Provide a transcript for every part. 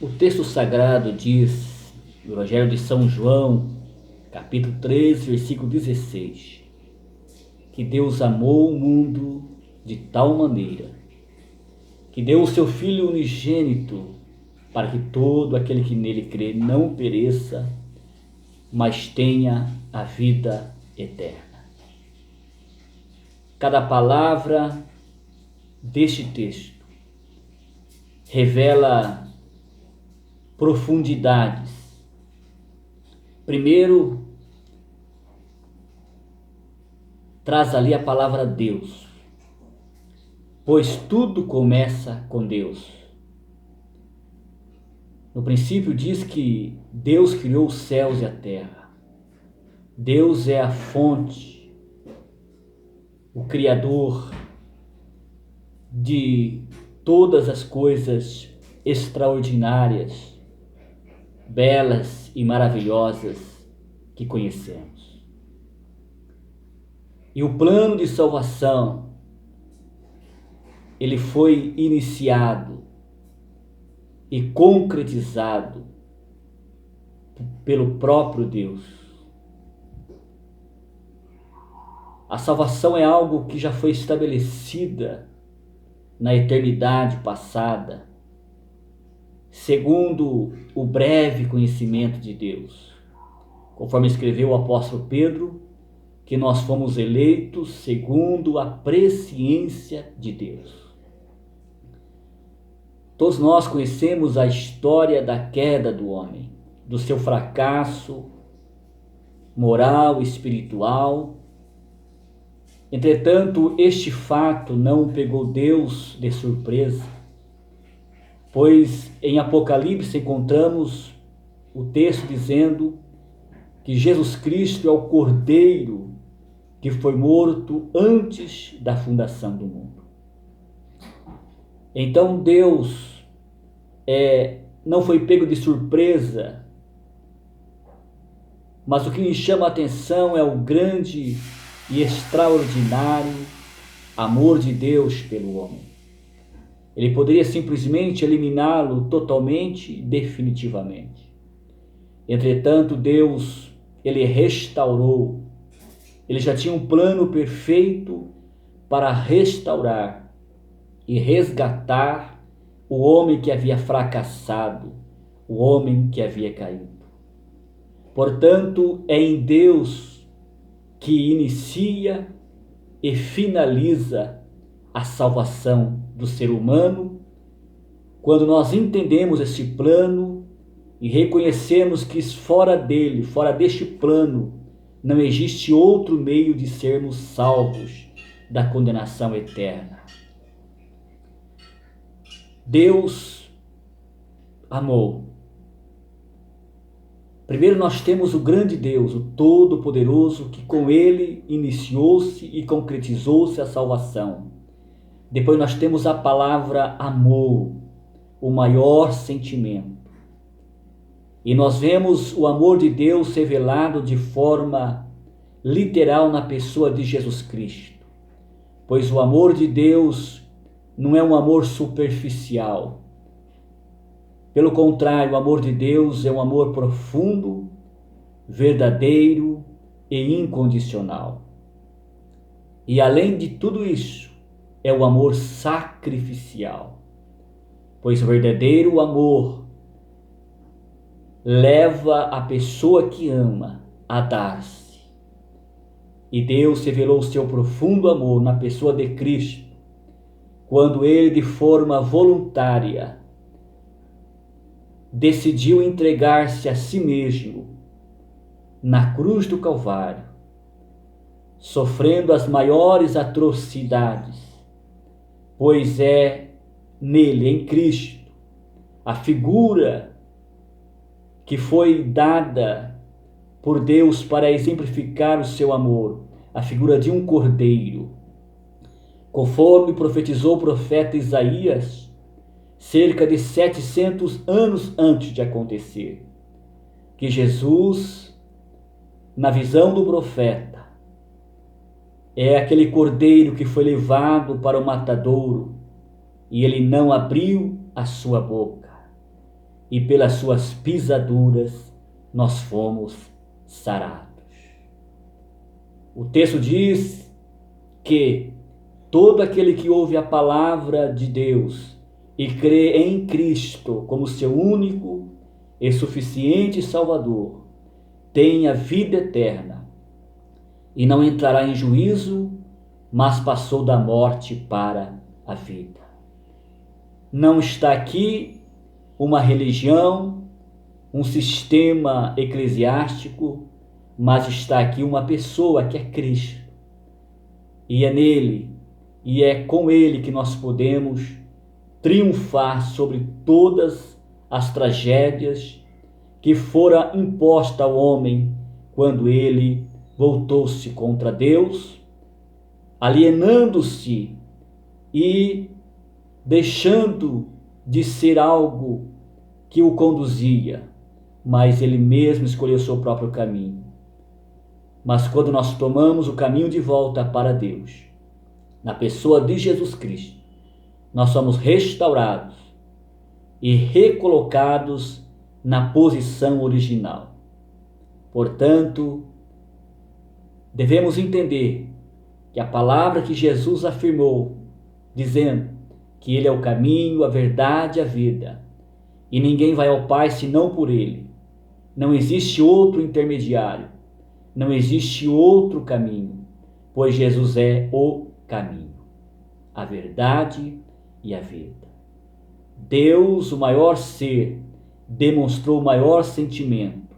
O texto sagrado diz, no Evangelho de São João, capítulo 3, versículo 16, que Deus amou o mundo de tal maneira que deu o seu Filho unigênito para que todo aquele que nele crê não pereça, mas tenha a vida eterna. Cada palavra deste texto revela profundidades. Primeiro, traz ali a palavra Deus, pois tudo começa com Deus. No princípio diz que Deus criou os céus e a terra. Deus é a fonte, o Criador de todas as coisas extraordinárias, belas e maravilhosas que conhecemos. E o plano de salvação, ele foi iniciado e concretizado pelo próprio Deus. A salvação é algo que já foi estabelecida na eternidade passada, segundo o breve conhecimento de Deus. Conforme escreveu o apóstolo Pedro, que nós fomos eleitos segundo a presciência de Deus. Todos nós conhecemos a história da queda do homem, do seu fracasso moral e espiritual. Entretanto, este fato não pegou Deus de surpresa, pois em Apocalipse encontramos o texto dizendo que Jesus Cristo é o Cordeiro que foi morto antes da fundação do mundo. Então Deus não foi pego de surpresa, mas o que me chama a atenção é o grande e extraordinário amor de Deus pelo homem. Ele poderia simplesmente eliminá-lo totalmente, definitivamente. Entretanto, Deus, ele restaurou. Ele já tinha um plano perfeito para restaurar e resgatar o homem que havia fracassado, o homem que havia caído. Portanto, é em Deus que inicia e finaliza a salvação do ser humano, quando nós entendemos esse plano e reconhecemos que fora dele, fora deste plano, não existe outro meio de sermos salvos da condenação eterna. Deus amou. Primeiro nós temos o grande Deus, o Todo-Poderoso, que com ele iniciou-se e concretizou-se a salvação. Depois nós temos a palavra amor, o maior sentimento. E nós vemos o amor de Deus revelado de forma literal na pessoa de Jesus Cristo. Pois o amor de Deus não é um amor superficial. Pelo contrário, o amor de Deus é um amor profundo, verdadeiro e incondicional. E além de tudo isso, é o amor sacrificial. Pois o verdadeiro amor leva a pessoa que ama a dar-se. E Deus revelou o seu profundo amor na pessoa de Cristo, quando ele, de forma voluntária, decidiu entregar-se a si mesmo na cruz do Calvário, sofrendo as maiores atrocidades, pois é nele, em Cristo, a figura que foi dada por Deus para exemplificar o seu amor, a figura de um cordeiro. Conforme profetizou o profeta Isaías, cerca de 700 anos antes de acontecer, que Jesus, na visão do profeta, é aquele cordeiro que foi levado para o matadouro e ele não abriu a sua boca. e pelas suas pisaduras nós fomos sarados. O texto diz que todo aquele que ouve a palavra de Deus e crê em Cristo como seu único e suficiente Salvador tem a vida eterna e não entrará em juízo, mas passou da morte para a vida. Não está aqui uma religião, um sistema eclesiástico, mas está aqui uma pessoa que é Cristo. E é nele, e é com ele que nós podemos triunfar sobre todas as tragédias que fora imposta ao homem quando ele voltou-se contra Deus, alienando-se e deixando de ser algo que o conduzia, mas ele mesmo escolheu o seu próprio caminho. Mas quando nós tomamos o caminho de volta para Deus, na pessoa de Jesus Cristo, nós somos restaurados e recolocados na posição original. Portanto, devemos entender que a palavra que Jesus afirmou, dizendo que Ele é o caminho, a verdade e a vida, e ninguém vai ao Pai senão por Ele. Não existe outro intermediário, não existe outro caminho, pois Jesus é o caminho, a verdade e a vida. Deus, o maior ser, demonstrou o maior sentimento.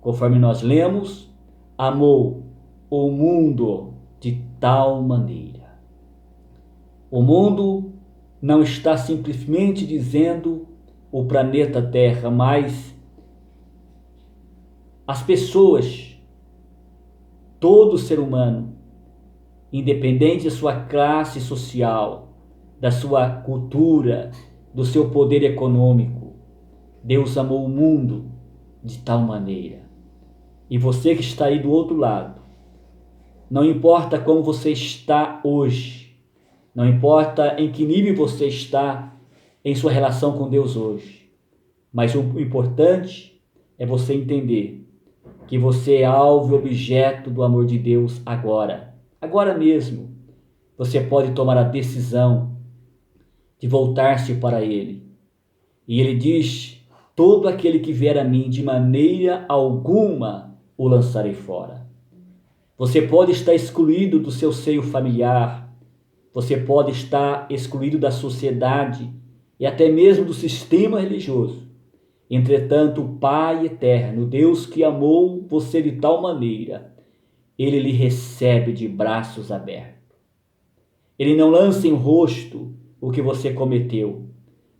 Conforme nós lemos, amou o mundo de tal maneira. O mundo não está simplesmente dizendo o planeta Terra, mas as pessoas, todo ser humano, independente da sua classe social, da sua cultura, do seu poder econômico, Deus amou o mundo de tal maneira. E você que está aí do outro lado, não importa como você está hoje, não importa em que nível você está em sua relação com Deus hoje, mas o importante é você entender que você é alvo e objeto do amor de Deus agora. Agora mesmo, você pode tomar a decisão de voltar-se para Ele. E Ele diz: todo aquele que vier a mim, de maneira alguma o lançarei fora. Você pode estar excluído do seu seio familiar, você pode estar excluído da sociedade e até mesmo do sistema religioso. Entretanto, o Pai eterno, Deus que amou você de tal maneira, Ele lhe recebe de braços abertos. Ele não lança em rosto o que você cometeu,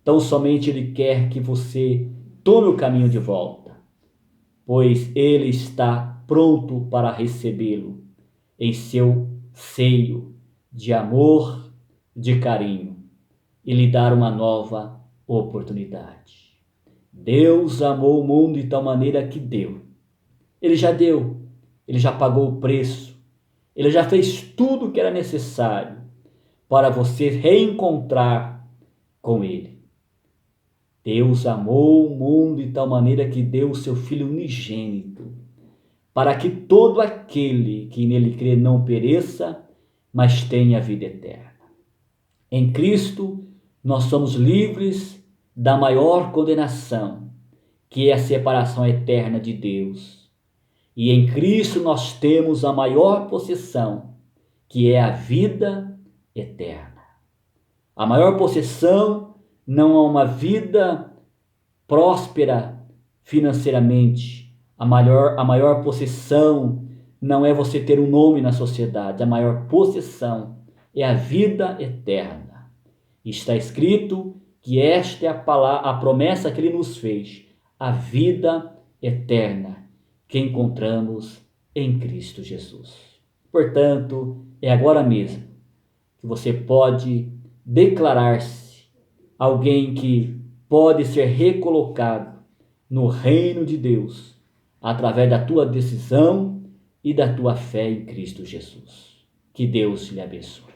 tão somente Ele quer que você tome o caminho de volta, pois Ele está pronto para recebê-lo em seu seio de amor, de carinho e lhe dar uma nova oportunidade. Deus amou o mundo de tal maneira que deu. Ele já deu, Ele já pagou o preço, Ele já fez tudo o que era necessário para você reencontrar com Ele. Deus amou o mundo de tal maneira que deu o seu Filho unigênito, para que todo aquele que nele crê não pereça, mas tenha vida eterna. Em Cristo, nós somos livres da maior condenação, que é a separação eterna de Deus. E em Cristo nós temos a maior possessão, que é a vida eterna. A maior possessão não é uma vida próspera financeiramente. A maior possessão não é você ter um nome na sociedade. A maior possessão é a vida eterna. Está escrito que esta é a promessa que Ele nos fez, a vida eterna que encontramos em Cristo Jesus. Portanto, é agora mesmo que você pode declarar-se alguém que pode ser recolocado no reino de Deus através da tua decisão e da tua fé em Cristo Jesus. Que Deus lhe abençoe.